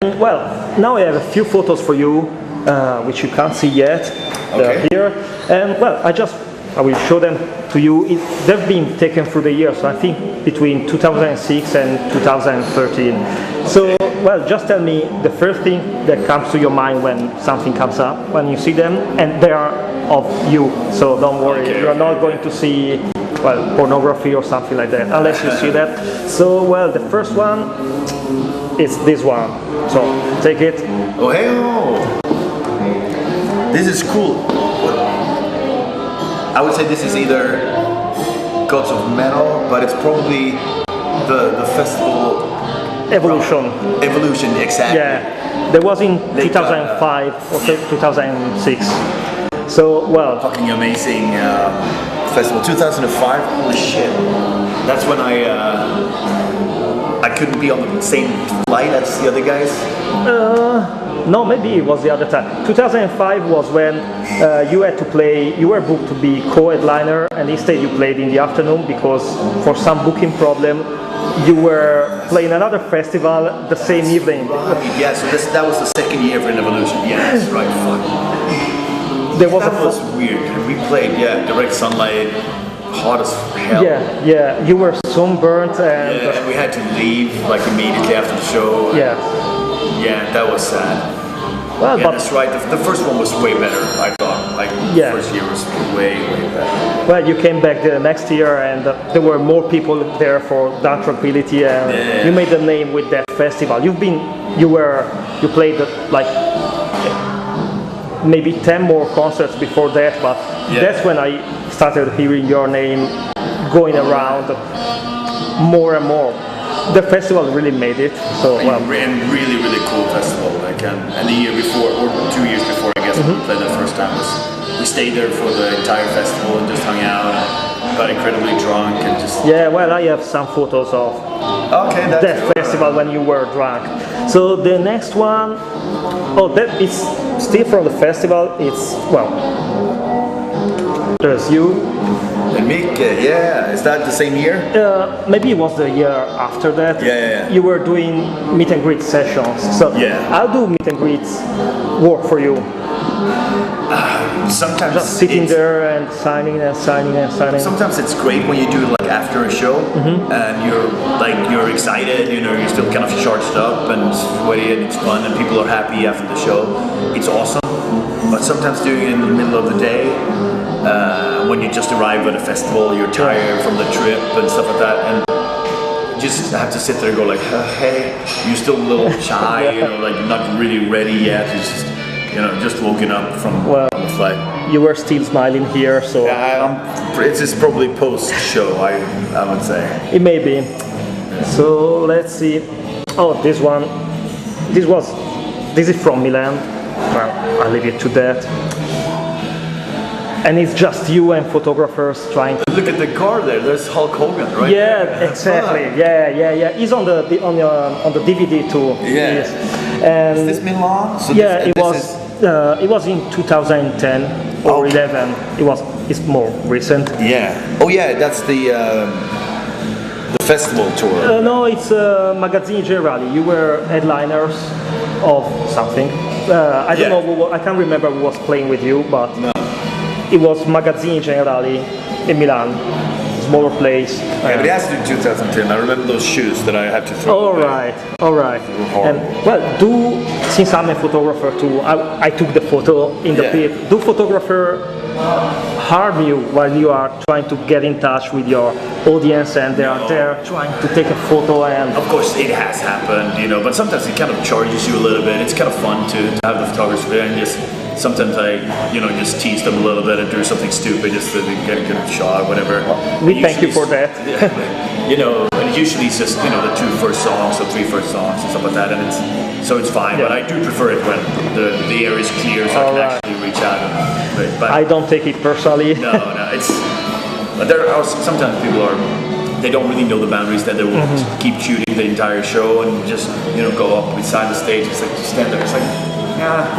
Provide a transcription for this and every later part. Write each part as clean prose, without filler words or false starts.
Well, now I have a few photos for you, which you can't see yet. They're here, and well, I will show them to you. They've been taken through the years, so I think between 2006 and 2013. So, well, just tell me the first thing that comes to your mind when something comes up, when you see them, and they are of you. So don't worry, you are not going to see, well, pornography or something like that, unless you see that. So, well, the first one is this one. So take it. Oh, hey! This is cool. I would say this is either Gods of Metal, but it's probably the festival Evolution, exactly. Yeah, there was in 2005 or 2006. So, well, fucking amazing festival. 2005. Holy shit! That's when I couldn't be on the same flight as the other guys. No, maybe it was the other time. 2005 was when you had to play, you were booked to be co-headliner, and instead you played in the afternoon because for some booking problem you were playing another festival the same evening. Right. Yeah, so that was the second year for Evolution. Yeah, that's right. Fuck. That was weird. We played, direct sunlight, hot as hell. Yeah, you were sunburnt and... Yeah, and we had to leave like immediately after the show. Yeah, that was sad. Well, yeah, that's right. The first one was way better, I thought. Like, the first year was way better. Well, you came back the next year and there were more people there for TRANQUILLITY, and you made a name with that festival. You played like maybe 10 more concerts before that, but that's when I started hearing your name going around more and more. The festival really made it. So well, and really cool festival. Like and the year before, or 2 years before, I guess, when we played the first time, we stayed there for the entire festival and just hung out and got incredibly drunk and just. Yeah, well, I have some photos of that festival when you were drunk. So the next one, that is still from the festival. It's there's you. And Mikael, is that the same year? Maybe it was the year after that. Yeah. You were doing meet and greet sessions. So I'll do meet and greets work for you. Sometimes just sitting there and signing. Sometimes it's great when you do it like after a show and you're excited, you're still kind of charged up and sweaty and it's fun and people are happy after the show. It's awesome. But sometimes doing it in the middle of the day, when you just arrive at a festival, you're tired from the trip and stuff like that, and you just have to sit there and go like, hey, you're still a little shy, like not really ready yet. You're just woken up from the flight. You were still smiling here, so it's just probably post-show, I would say. It may be. So let's see. Oh, this one. This is from Milan. Well, I'll leave it to that. And it's just you and photographers trying to... Look at the car there, there's Hulk Hogan, right? Yeah, exactly. Yeah. He's on the DVD too. Yeah. And is this Milan? So it was in 2010 or 11. It's more recent. Yeah. Oh yeah, that's the festival tour. No, it's Magazine Generali. You were headliners of something. I don't know. I can't remember who was playing with you, but. No. It was Magazine Generali in Milan, smaller place. Yeah, but it has to do 2010. I remember those shoes that I had to throw away. All right. And well, since I'm a photographer too, I took the photo in the pit. Do photographer harm you while you are trying to get in touch with your audience and they are there trying to take a photo? And of course it has happened, but sometimes it kind of charges you a little bit. It's kind of fun to have the photographer there and just. Sometimes I, just tease them a little bit and do something stupid just to get a good shot or whatever. We thank you for that. And usually it's just, the 2 first songs or 3 first songs and stuff like that, and it's fine. Yeah. But I do prefer it when the air is clear so I can actually reach out. But I don't take it personally. No, but there are sometimes people they don't really know the boundaries, that they will keep shooting the entire show and just, go up beside the stage. It's like, just stand there. It's like,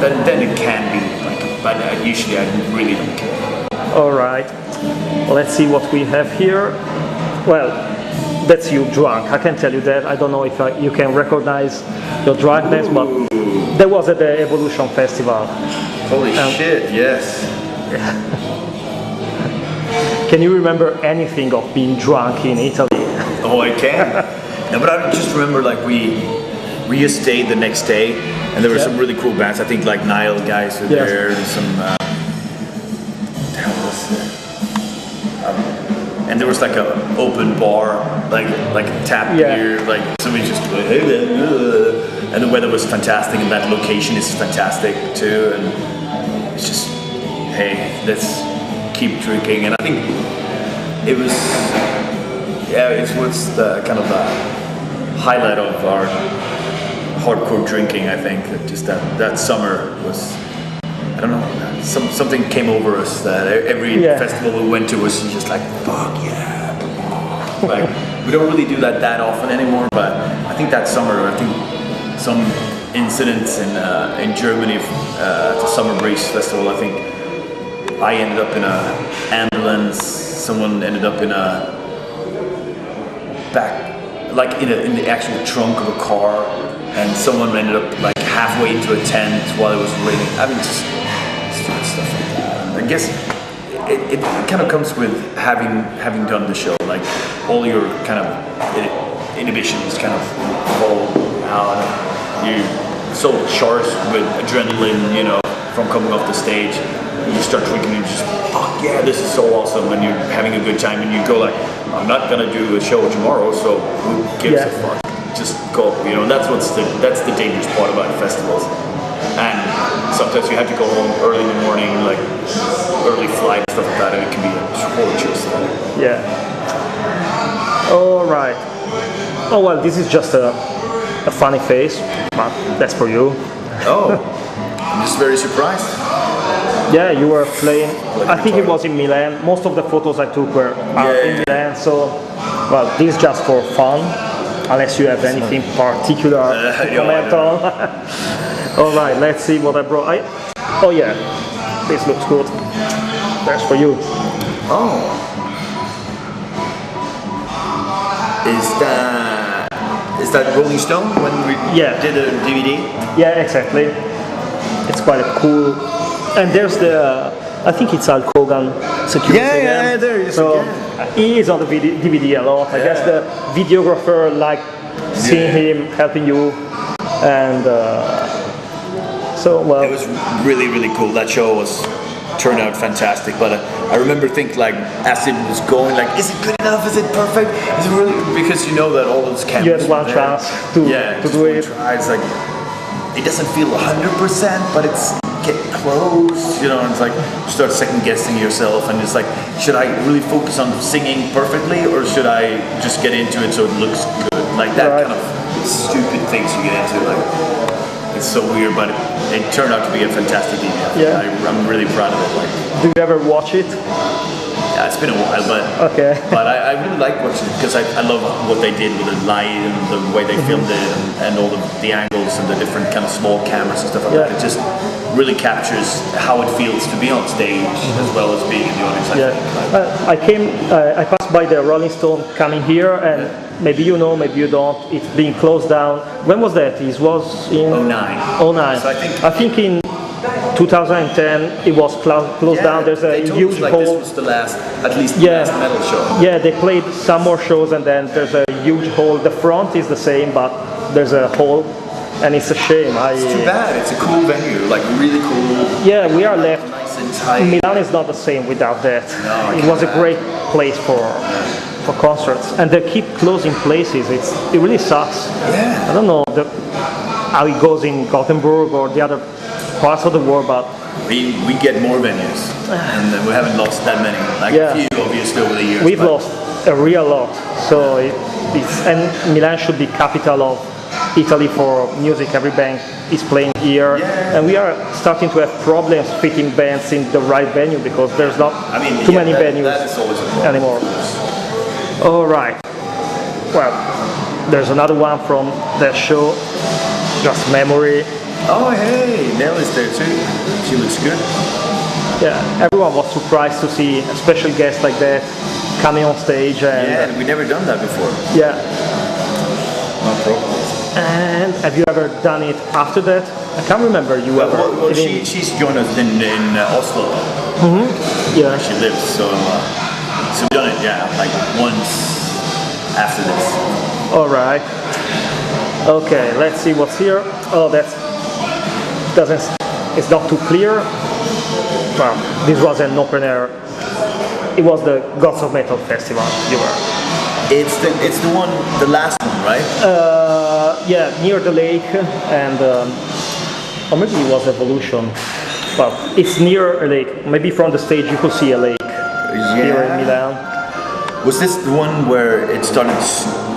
then it can be, but usually I really don't care. All right, let's see what we have here. Well, that's you drunk. I can tell you that. I don't know if you can recognize your drunkenness, but that was at the Evolution Festival. Holy shit! Yes. Can you remember anything of being drunk in Italy? Oh, I can. No, but I just remember like we just stayed the next day, and there were some really cool bands. I think like Nile guys were there, and some. And there was like an open bar, like tap beer, like somebody just like, hey, and the weather was fantastic, and that location is fantastic too, and it's just, hey, let's keep drinking. And I think it was, it was the kind of the highlight of our hardcore drinking. I think that just that summer was, I don't know, something came over us that every festival we went to was just like, fuck yeah. Like, we don't really do that often anymore, but I think that summer, I think some incidents in Germany at the Summer Breeze Festival, I think I ended up in a ambulance, someone ended up in a back, like in the actual trunk of a car, and someone ended up like halfway into a tent while it was raining. I mean, just stupid stuff like that. I guess it kind of comes with having done the show. Like all your kind of inhibitions kind of fall out. You're so charged with adrenaline, you know, from coming off the stage. You start drinking and you just, fuck yeah, this is so awesome, and you're having a good time, and you go like, I'm not gonna do a show tomorrow, so who gives a fuck? Just go, you know. And that's the dangerous part about festivals. And sometimes you have to go home early in the morning, like early flight and stuff like that, and it can be a torture. Yeah. All right. Oh well, this is just a funny face, but that's for you. Oh, I'm just very surprised. Yeah, you were playing. I think it was in Milan. Most of the photos I took were in Milan. So, well, this is just for fun, unless you have anything particular to comment on. All right, let's see what I brought. Oh yeah, this looks good. That's for you. Oh, is that Rolling Stone when we did a DVD? Yeah, exactly. It's quite a cool. And there's I think it's Hulk Hogan security. Yeah, there is. So he is on the DVD a lot. I guess the videographer liked seeing him helping you, and so well. It was really, really cool. That show turned out fantastic. But I remember thinking, like, as it was going, like, is it good enough? Is it perfect? Is it really? Because you know that all those cameras. You had one chance to do it. It's like it doesn't feel 100%, but it's getting close. You know, and it's like you start second guessing yourself, and it's like, should I really focus on singing perfectly, or should I just get into it so it looks good? Like that kind of stupid things you get into. Like, it's so weird, but it turned out to be a fantastic DVD. Yeah. I'm really proud of it. Like, do you ever watch it? Yeah, it's been a while, but I really like watching it because I love what they did with the light and the way they filmed it, and all the angles and the different kind of small cameras and stuff like that. It just really captures how it feels to be on stage as well as being in the audience. I passed by the Rolling Stone coming here, and maybe you know, maybe you don't. It's being closed down. When was that? It was in 2009. So I think in 2010 it was closed down. There's a huge hole. This was the last metal show. Yeah, they played some more shows, and then there's a huge hole. The front is the same, but there's a hole, and it's a shame. It's too bad. It's a cool venue, like really cool. Yeah, we are left. Nice and tight. Milan is not the same without that. No, it was a great place for concerts, and they keep closing places. It really sucks. Yeah. I don't know how it goes in Gothenburg or the other parts of the world, but we get more venues, and we haven't lost that many. Like a few, obviously, over the years. We've lost a real lot. So and Milan should be capital of Italy for music. Every band is playing here, and we are starting to have problems fitting bands in the right venue because there's not too many venues anymore. All right. Well, there's another one from that show, Just Memory. Oh hey, Nell is there too. She looks good. Yeah, everyone was surprised to see a special guest like that coming on stage. And, yeah, we never done that before. Yeah. No problem. And have you ever done it after that? I can't remember you ever. Well, she's joined us in Oslo. Yeah. Where she lives, so we've done it, yeah, like once after this. All right. Okay, let's see what's here. Oh, it's not too clear. Well, this was an open air. It was the Gods of Metal festival. You were. It's the one, the last one, right? Yeah, near the lake, and or maybe it was Evolution. Well, it's near a lake. Maybe from the stage you could see a lake here in Milan. Was this the one where it started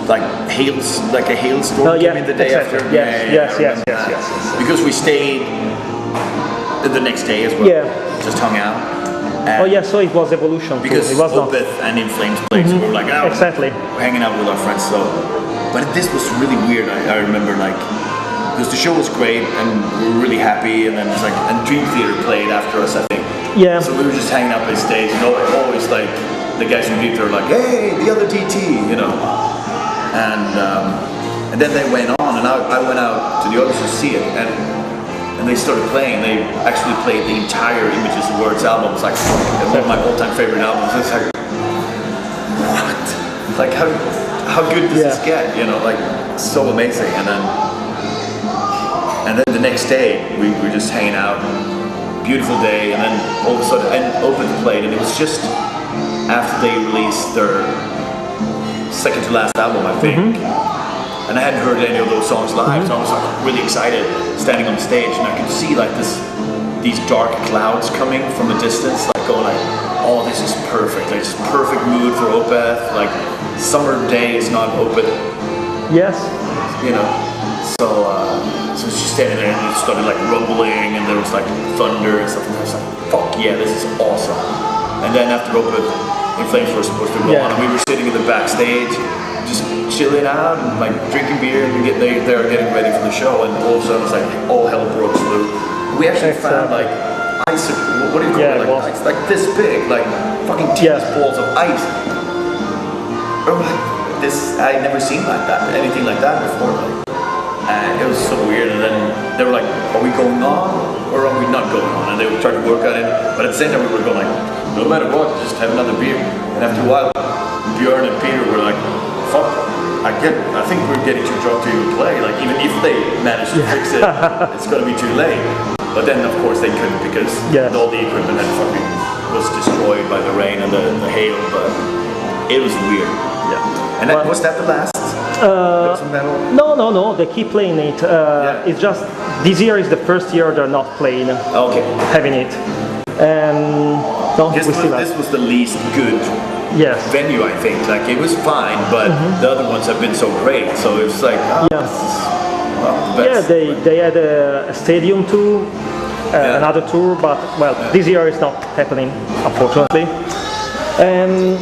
like a hailstorm came in the day exactly. after? Yes. Because we stayed the next day as well. Yeah. Just hung out. Oh yeah, so it was Evolution too. Because it was Opeth and In Flames played, so we were like, oh, exactly. We're hanging out with our friends. So, but this was really weird. I remember like. Because the show was great and we were really happy, and then it's like, and Dream Theater played after us, I think. Yeah. So we were just hanging out backstage, and always like the guys from Dream Theater were like, hey, the other DT, you know. And then they went on, and I went out to the others to see it, and they started playing. They actually played the entire Images of Words album. It's like one of my all-time favorite albums. It's like, what? Like how good does this get? You know, like so amazing. And then the next day, we were just hanging out, beautiful day, and then all of a sudden, and Opeth played, and it was just after they released their second to last album, I think, and I hadn't heard any of those songs live, so I was like really excited, standing on stage, and I could see like these dark clouds coming from the distance, like going like, oh, this is perfect, like just perfect mood for Opeth, like summer day is not Opeth. Yes. You know, so it's just standing there, and it started like rumbling, and there was like thunder and stuff, and I was like, fuck yeah, this is awesome. And then after Opeth, In Flames were supposed to go on, and we were sitting in the backstage, just chilling out and like drinking beer, and they were getting ready for the show, and all of a sudden it's like all hell broke loose. We actually found like ice, what do you call it, like ice, like this big, like fucking tennis balls of ice. I never seen like that, anything like that before. Like. And it was so weird, and then they were like, are we going on or are we not going on? And they would try to work on it, but at the same time we were going like, no matter what, just have another beer. And after a while, Björn and Peter were like, fuck, I think we're getting too drunk to even play. Like even if they manage to fix it, it's gonna be too late. But then of course they couldn't, because all the equipment was destroyed by the rain and the hail, but it was weird. Yeah. And then, was that the last? No. They keep playing it. It's just this year is the first year they're not playing. Having it. This was the least good venue, I think. Like it was fine, but the other ones have been so great. So it's like, this is not the best. They had a stadium too, another tour, but this year is not happening, unfortunately. And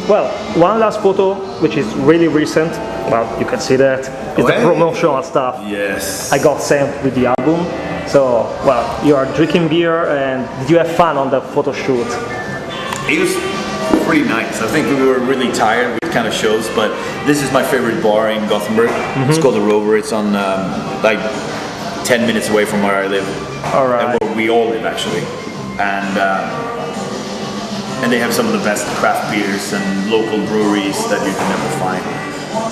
one last photo, which is really recent. Well, you can see that. It's the promotional stuff. Yes. I got sent with the album. So, you are drinking beer, and did you have fun on the photo shoot? It was pretty nice. I think we were really tired with kind of shows, but this is my favorite bar in Gothenburg. It's called The Rover. It's on like 10 minutes away from where I live. All right. And where we all live, actually. And they have some of the best craft beers and local breweries that you can never find.